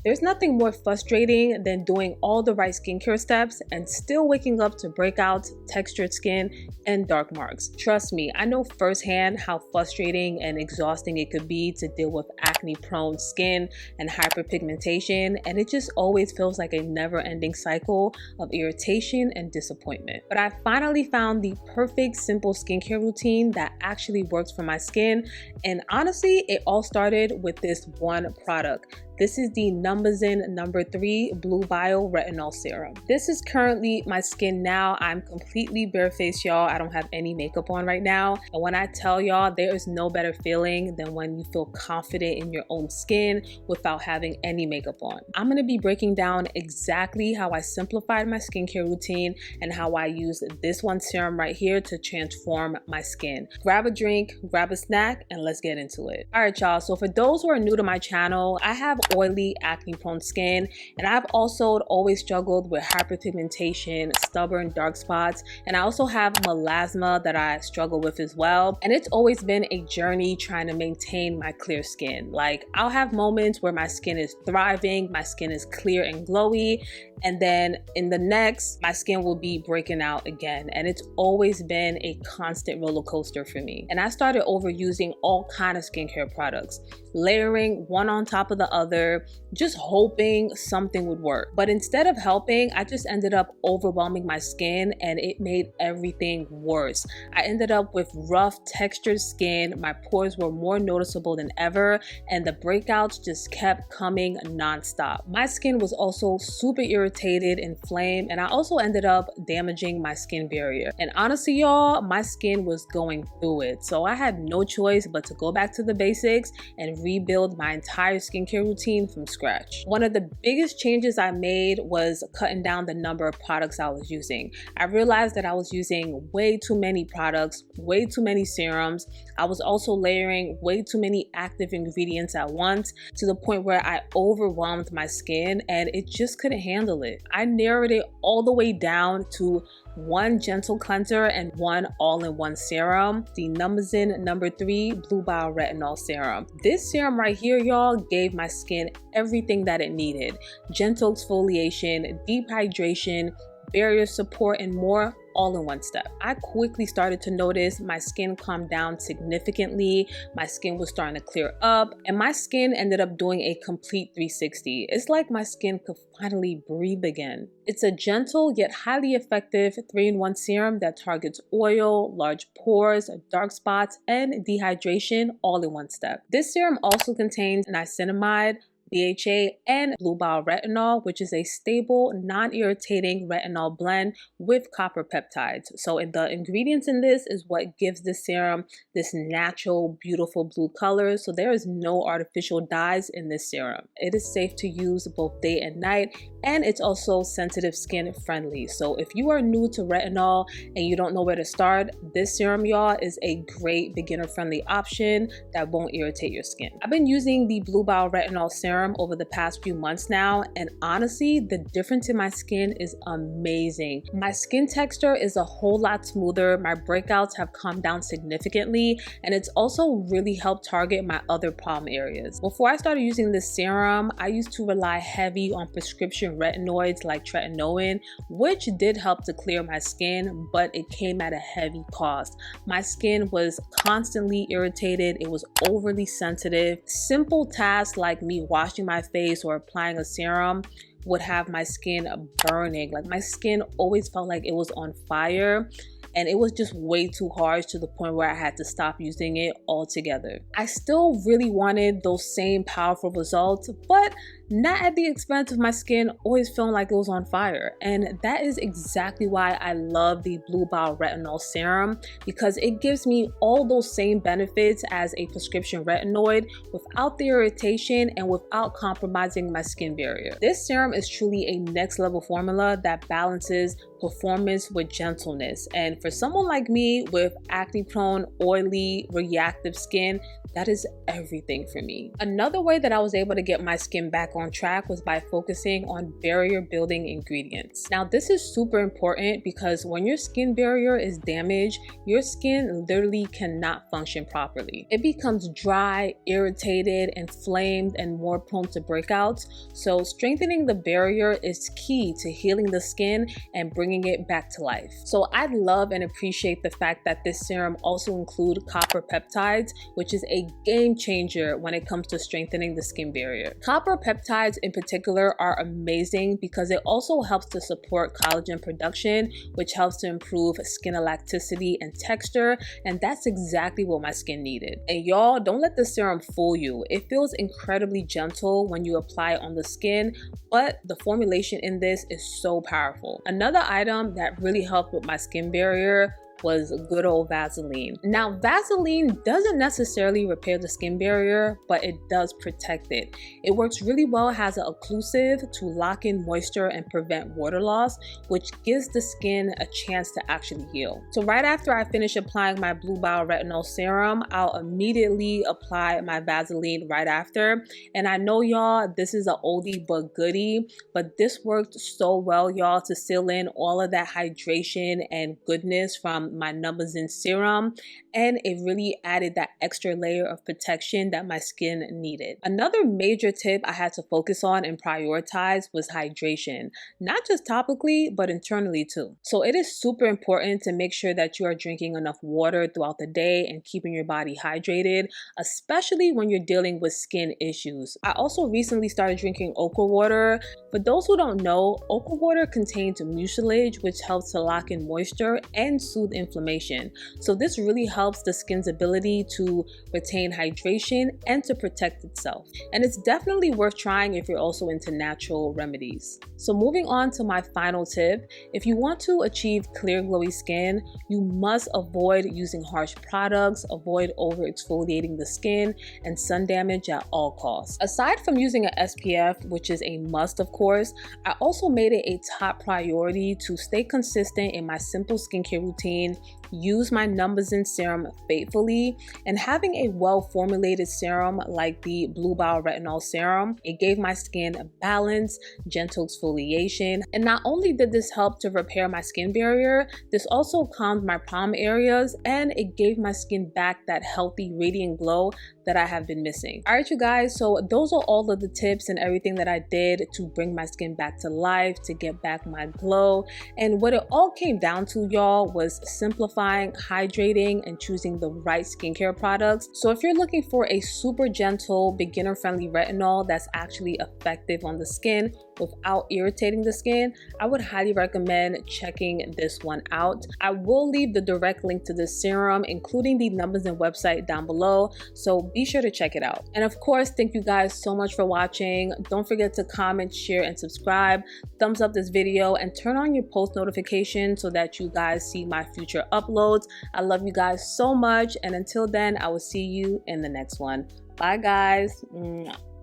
There's nothing more frustrating than doing all the right skincare steps and still waking up to breakouts, textured skin, and dark marks. Trust me, I know firsthand how frustrating and exhausting it could be to deal with acne-prone skin and hyperpigmentation, and it just always feels like a never-ending cycle of irritation and disappointment. But I finally found the perfect simple skincare routine that actually works for my skin, and honestly, it all started with this one product. This is the Numbuzin No. 3 Blue Vial Retinol Serum. This is currently my skin now. I'm completely barefaced, y'all. I don't have any makeup on right now. And when I tell y'all, there is no better feeling than when you feel confident in your own skin without having any makeup on. I'm gonna be breaking down exactly how I simplified my skincare routine and how I use this one serum right here to transform my skin. Grab a drink, grab a snack, and let's get into it. All right, y'all. So for those who are new to my channel, I have oily, acne-prone skin, and I've also always struggled with hyperpigmentation, stubborn dark spots, and I also have melasma that I struggle with as well. And it's always been a journey trying to maintain my clear skin. Like, I'll have moments where my skin is thriving, my skin is clear and glowy, and then in the next, my skin will be breaking out again. And it's always been a constant roller coaster for me. And I started overusing all kinds of skincare products, layering one on top of the other, just hoping something would work. But instead of helping, I just ended up overwhelming my skin, and it made everything worse. I ended up with rough, textured skin, my pores were more noticeable than ever, and the breakouts just kept coming nonstop. My skin was also super irritated, inflamed, and I also ended up damaging my skin barrier. And honestly, y'all, my skin was going through it. So I had no choice but to go back to the basics and rebuild my entire skincare routine from scratch. One of the biggest changes I made was cutting down the number of products I was using. I realized that I was using way too many products, way too many serums. I was also layering way too many active ingredients at once, to the point where I overwhelmed my skin and it just couldn't handle it. I narrowed it all the way down to one gentle cleanser and one all-in-one serum, the Numbuzin No. 3 Blue Vial Retinol Serum. This serum right here, y'all, gave my skin everything that it needed. Gentle exfoliation, deep hydration, barrier support, and more, all in one step. I quickly started to notice my skin calmed down significantly, my skin was starting to clear up, and my skin ended up doing a complete 360. It's like my skin could finally breathe again. It's a gentle yet highly effective 3-in-1 serum that targets oil, large pores, dark spots, and dehydration all in one step. This serum also contains niacinamide, BHA, and Blue Vial Retinol, which is a stable, non-irritating retinol blend with copper peptides. So the ingredients in this is what gives this serum this natural, beautiful blue color. So there is no artificial dyes in this serum. It is safe to use both day and night, and it's also sensitive skin friendly. So if you are new to retinol and you don't know where to start, this serum, y'all, is a great beginner friendly option that won't irritate your skin. I've been using the Blue Vial Retinol serum over the past few months now, and honestly, the difference in my skin is amazing. My skin texture is a whole lot smoother, my breakouts have calmed down significantly, and it's also really helped target my other problem areas. Before I started using this serum, I used to rely heavy on prescription retinoids like tretinoin, which did help to clear my skin, but it came at a heavy cost. My skin was constantly irritated, it was overly sensitive. Simple tasks like me washing my face or applying a serum would have my skin burning. Like, my skin always felt like it was on fire, and it was just way too harsh to the point where I had to stop using it altogether. I still really wanted those same powerful results, but not at the expense of my skin always feeling like it was on fire. And that is exactly why I love the Blue Vial Retinol Serum, because it gives me all those same benefits as a prescription retinoid without the irritation and without compromising my skin barrier. This serum is truly a next level formula that balances performance with gentleness. And for someone like me with acne prone, oily, reactive skin, that is everything for me. Another way that I was able to get my skin back on track was by focusing on barrier building ingredients. Now, this is super important because when your skin barrier is damaged, your skin literally cannot function properly. It becomes dry, irritated, inflamed, and more prone to breakouts. So strengthening the barrier is key to healing the skin and bringing it back to life. So I love and appreciate the fact that this serum also includes copper peptides, which is a game changer when it comes to strengthening the skin barrier. Copper peptides in particular are amazing because it also helps to support collagen production, which helps to improve skin elasticity and texture, and that's exactly what my skin needed. And y'all, don't let the serum fool you. It feels incredibly gentle when you apply it on the skin, but the formulation in this is so powerful. Another item that really helped with my skin barrier was good old Vaseline. Now, Vaseline doesn't necessarily repair the skin barrier, but it does protect it. It works really well as an occlusive to lock in moisture and prevent water loss, which gives the skin a chance to actually heal. So right after I finish applying my Blue Bile Retinol Serum, I'll immediately apply my Vaseline right after. And I know y'all, this is an oldie but goodie, but this worked so well, y'all, to seal in all of that hydration and goodness from my numbers in serum, and it really added that extra layer of protection that my skin needed. Another major tip I had to focus on and prioritize was hydration, not just topically but internally too. So it is super important to make sure that you are drinking enough water throughout the day and keeping your body hydrated, especially when you're dealing with skin issues. I also recently started drinking okra water. For those who don't know, okra water contains mucilage, which helps to lock in moisture and soothe inflammation. So this really helps the skin's ability to retain hydration and to protect itself. And it's definitely worth trying if you're also into natural remedies. So moving on to my final tip, if you want to achieve clear glowy skin, you must avoid using harsh products, avoid over exfoliating the skin, and sun damage at all costs. Aside from using an SPF, which is a must of course, I also made it a top priority to stay consistent in my simple skincare routine, use my numbers in serum faithfully, and having a well-formulated serum like the Blue Bile Retinol Serum, it gave my skin a balance, gentle exfoliation, and not only did this help to repair my skin barrier, this also calmed my problem areas and it gave my skin back that healthy, radiant glow that I have been missing. All right, you guys, so those are all of the tips and everything that I did to bring my skin back to life, to get back my glow. And what it all came down to, y'all, was simplifying, hydrating, and choosing the right skincare products. So if you're looking for a super gentle, beginner-friendly retinol that's actually effective on the skin without irritating the skin, I would highly recommend checking this one out. I will leave the direct link to this serum, including the numbers and website down below, so be sure to check it out. And of course, thank you guys so much for watching. Don't forget to comment, share, and subscribe. Thumbs up this video and turn on your post notifications so that you guys see my future uploads. I love you guys so much, and until then, I will see you in the next one. Bye guys. Mwah.